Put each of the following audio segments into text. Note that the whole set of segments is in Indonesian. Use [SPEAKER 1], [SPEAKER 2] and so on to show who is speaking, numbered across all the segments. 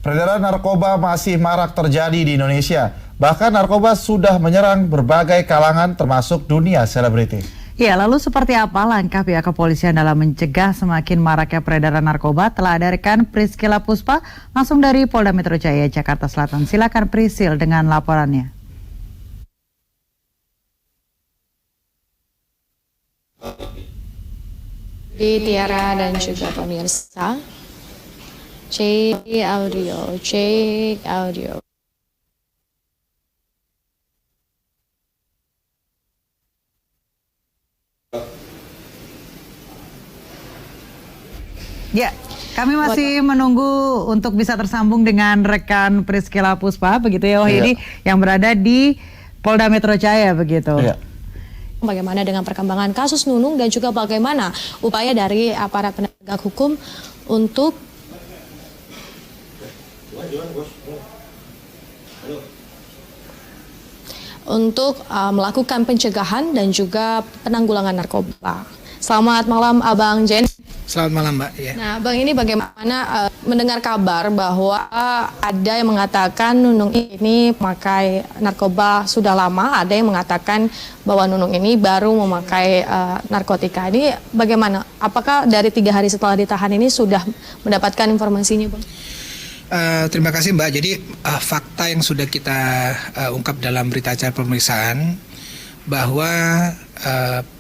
[SPEAKER 1] Peredaran narkoba masih marak terjadi di Indonesia. Bahkan narkoba sudah menyerang berbagai kalangan termasuk dunia selebriti.
[SPEAKER 2] Ya, lalu seperti apa langkah pihak kepolisian dalam mencegah semakin maraknya peredaran narkoba? Telah ada rekan Priscila Puspa langsung dari Polda Metro Jaya, Jakarta Selatan. Silakan Prisil dengan laporannya.
[SPEAKER 3] Di Tiara dan juga pemirsa, cek audio.
[SPEAKER 2] Ya, kami masih menunggu untuk bisa tersambung dengan rekan Priscila Puspa, begitu ya, Wahyudi, yang berada di Polda Metro Jaya, begitu.
[SPEAKER 1] Ya.
[SPEAKER 3] Bagaimana dengan perkembangan kasus Nunung dan juga bagaimana upaya dari aparat penegak hukum untuk melakukan pencegahan dan juga penanggulangan narkoba. Selamat malam Abang Jen.
[SPEAKER 4] Selamat malam Mbak. Ya.
[SPEAKER 3] Nah Bang, ini bagaimana mendengar kabar bahwa ada yang mengatakan Nunung ini memakai narkoba sudah lama, ada yang mengatakan bahwa Nunung ini baru memakai narkotika. Ini bagaimana? Apakah dari 3 hari setelah ditahan ini sudah mendapatkan informasinya Bang?
[SPEAKER 4] Terima kasih Mbak. Jadi fakta yang sudah kita ungkap dalam berita acara pemeriksaan bahwa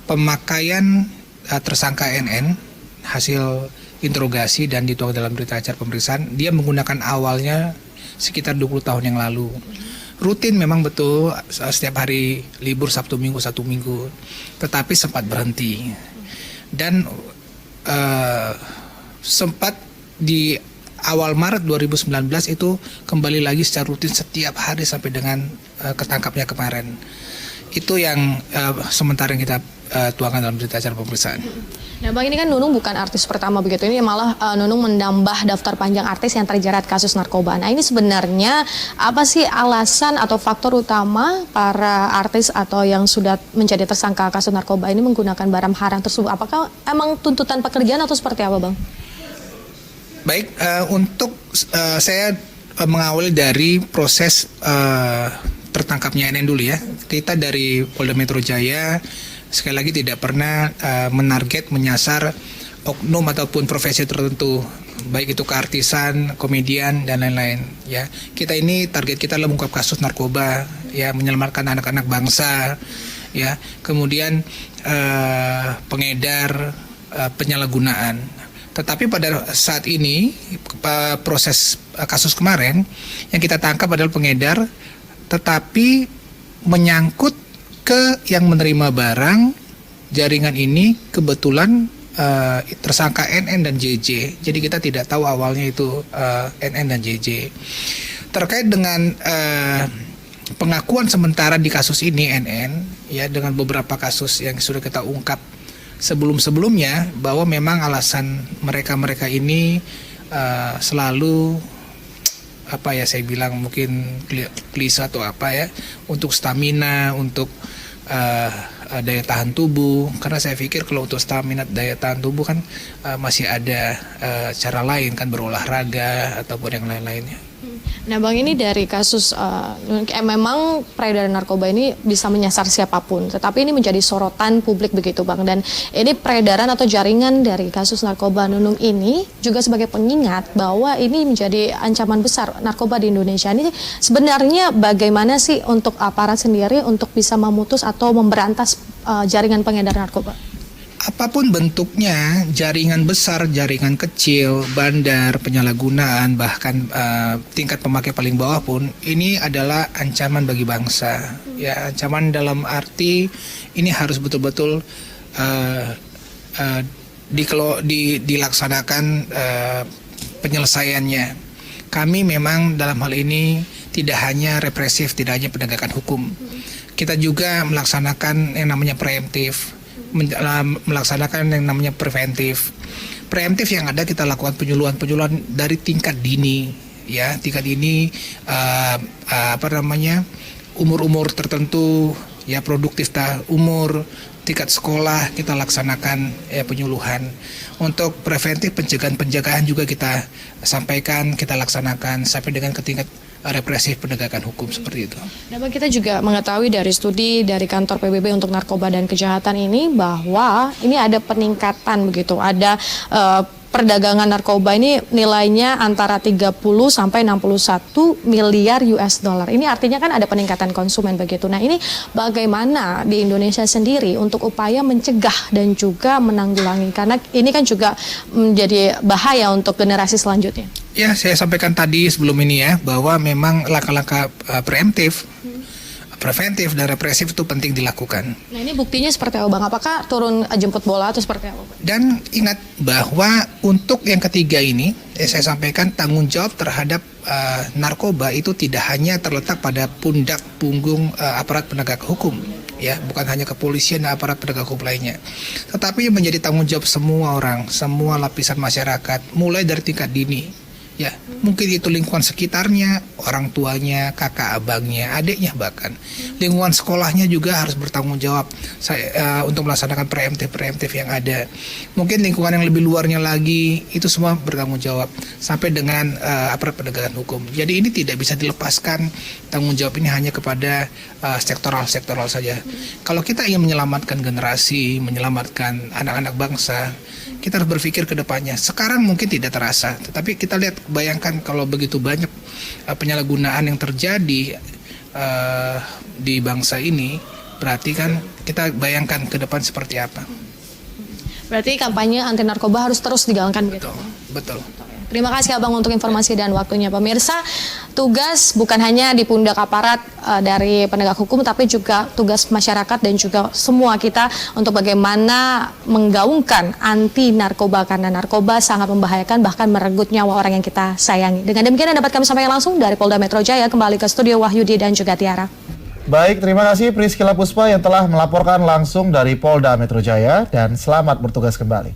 [SPEAKER 4] pemakaian tersangka NN hasil interogasi dan dituang dalam berita acara pemeriksaan, dia menggunakan awalnya sekitar 20 tahun yang lalu. Rutin memang betul setiap hari libur Sabtu Minggu, tetapi sempat berhenti. Dan sempat di awal Maret 2019 itu kembali lagi secara rutin setiap hari sampai dengan ketangkapnya kemarin. Itu yang sementara yang kita tuangkan dalam berita acara pemeriksaan.
[SPEAKER 3] Nah Bang, ini kan Nunung bukan artis pertama begitu, ini malah Nunung menambah daftar panjang artis yang terjerat kasus narkoba. Nah ini sebenarnya apa sih alasan atau faktor utama para artis atau yang sudah menjadi tersangka kasus narkoba ini menggunakan barang haram tersebut? Apakah emang tuntutan pekerjaan atau seperti apa Bang?
[SPEAKER 4] Baik, untuk saya mengawali dari proses tertangkapnya NN dulu ya. Kita dari Polda Metro Jaya sekali lagi tidak pernah menarget, menyasar oknum ataupun profesi tertentu, baik itu keartisan, komedian dan lain-lain. Ya, kita ini target kita adalah mengungkap kasus narkoba, ya, menyelamatkan anak-anak bangsa, ya, kemudian pengedar, penyalahgunaan. Tetapi pada saat ini proses kasus kemarin yang kita tangkap adalah pengedar, tetapi menyangkut ke yang menerima barang. Jaringan ini kebetulan tersangka NN dan JJ. Jadi kita tidak tahu awalnya itu NN dan JJ. Terkait dengan pengakuan sementara di kasus ini NN, ya, dengan beberapa kasus yang sudah kita ungkap sebelum-sebelumnya, bahwa memang alasan mereka ini selalu apa ya, saya bilang mungkin klise atau apa ya, untuk stamina, untuk daya tahan tubuh. Karena saya pikir kalau untuk stamina, daya tahan tubuh kan masih ada cara lain kan, berolahraga ataupun yang lain-lainnya.
[SPEAKER 3] Nah Bang, ini dari kasus memang peredaran narkoba ini bisa menyasar siapapun, tetapi ini menjadi sorotan publik begitu Bang. Dan ini peredaran atau jaringan dari kasus narkoba Nunung ini juga sebagai pengingat bahwa ini menjadi ancaman besar narkoba di Indonesia. Ini sebenarnya bagaimana sih untuk aparat sendiri untuk bisa memutus atau memberantas jaringan pengedar narkoba?
[SPEAKER 4] Apapun bentuknya, jaringan besar, jaringan kecil, bandar, penyalahgunaan, bahkan tingkat pemakai paling bawah pun, ini adalah ancaman bagi bangsa. Ya, ancaman dalam arti ini harus betul-betul dilaksanakan penyelesaiannya. Kami memang dalam hal ini tidak hanya represif, tidak hanya penegakan hukum. Kita juga melaksanakan yang namanya preemptif, melaksanakan yang namanya preventif. Preemptif yang ada kita lakukan penyuluhan dari tingkat dini, ya, tingkat dini umur-umur tertentu ya produktif umur, tingkat sekolah kita laksanakan penyuluhan. Untuk preventif pencegahan juga kita sampaikan, kita laksanakan sampai dengan ke tingkat represif penegakan hukum seperti itu.
[SPEAKER 3] Nah, Bang, kita juga mengetahui dari studi dari kantor PBB untuk narkoba dan kejahatan ini bahwa ini ada peningkatan begitu, ada perdagangan narkoba ini nilainya antara 30 sampai 61 miliar US dollar. Ini artinya kan ada peningkatan konsumen begitu. Nah, ini bagaimana di Indonesia sendiri untuk upaya mencegah dan juga menanggulangi, karena ini kan juga menjadi bahaya untuk generasi selanjutnya.
[SPEAKER 4] Ya, saya sampaikan tadi sebelum ini ya, bahwa memang langkah-langkah preventif dan represif itu penting dilakukan.
[SPEAKER 3] Nah, ini buktinya seperti apa, Bang? Apakah turun jemput bola atau seperti apa, Bang?
[SPEAKER 4] Dan ingat bahwa untuk yang ketiga ini, saya sampaikan tanggung jawab terhadap narkoba itu tidak hanya terletak pada pundak punggung aparat penegak hukum, ya, bukan hanya kepolisian dan aparat penegak hukum lainnya, tetapi menjadi tanggung jawab semua orang, semua lapisan masyarakat, mulai dari tingkat dini. Ya, mungkin itu lingkungan sekitarnya, orang tuanya, kakak abangnya, adiknya bahkan. Lingkungan sekolahnya juga harus bertanggung jawab untuk melaksanakan preemptif yang ada. Mungkin lingkungan yang lebih luarnya lagi, itu semua bertanggung jawab. Sampai dengan aparat penegakan hukum. Jadi ini tidak bisa dilepaskan, tanggung jawab ini hanya kepada sektoral saja. Kalau kita ingin menyelamatkan generasi, menyelamatkan anak-anak bangsa, kita harus berpikir ke depannya. Sekarang mungkin tidak terasa, tetapi kita lihat, bayangkan kalau begitu banyak penyalahgunaan yang terjadi di bangsa ini, berarti kan kita bayangkan ke depan seperti apa.
[SPEAKER 3] Berarti kampanye anti narkoba harus terus digaungkan begitu.
[SPEAKER 4] Betul.
[SPEAKER 3] Terima kasih Abang untuk informasi dan waktunya. Pemirsa, tugas bukan hanya di pundak aparat dari penegak hukum, tapi juga tugas masyarakat dan juga semua kita untuk bagaimana menggaungkan anti narkoba, karena narkoba sangat membahayakan, bahkan merenggut nyawa orang yang kita sayangi. Dengan demikian dapat kami sampaikan langsung dari Polda Metro Jaya, kembali ke studio Wahyudi dan juga Tiara.
[SPEAKER 1] Baik, terima kasih Priscila Puspa yang telah melaporkan langsung dari Polda Metro Jaya, dan selamat bertugas kembali.